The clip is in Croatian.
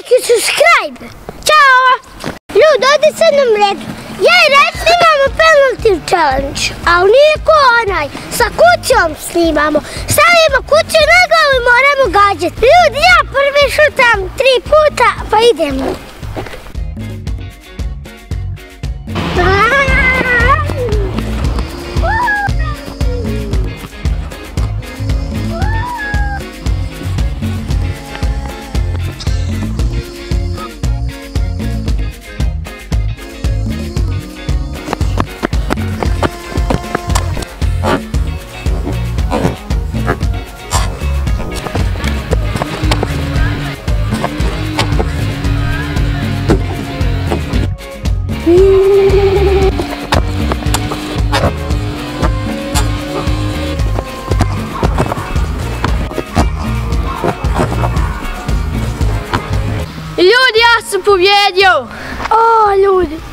like i subscribe. Ćao! Ljudi, ovdje se nam redu. Ja i Red snimamo penalty challenge, ali nije ko onaj. Sa Kutijom snimamo. Stavimo Kutiju na glavu i moramo gađati. Ljudi, ja prvi šutam 3 puta, pa idemo. Ljudi, ja sam pobjedio! O, ljudi!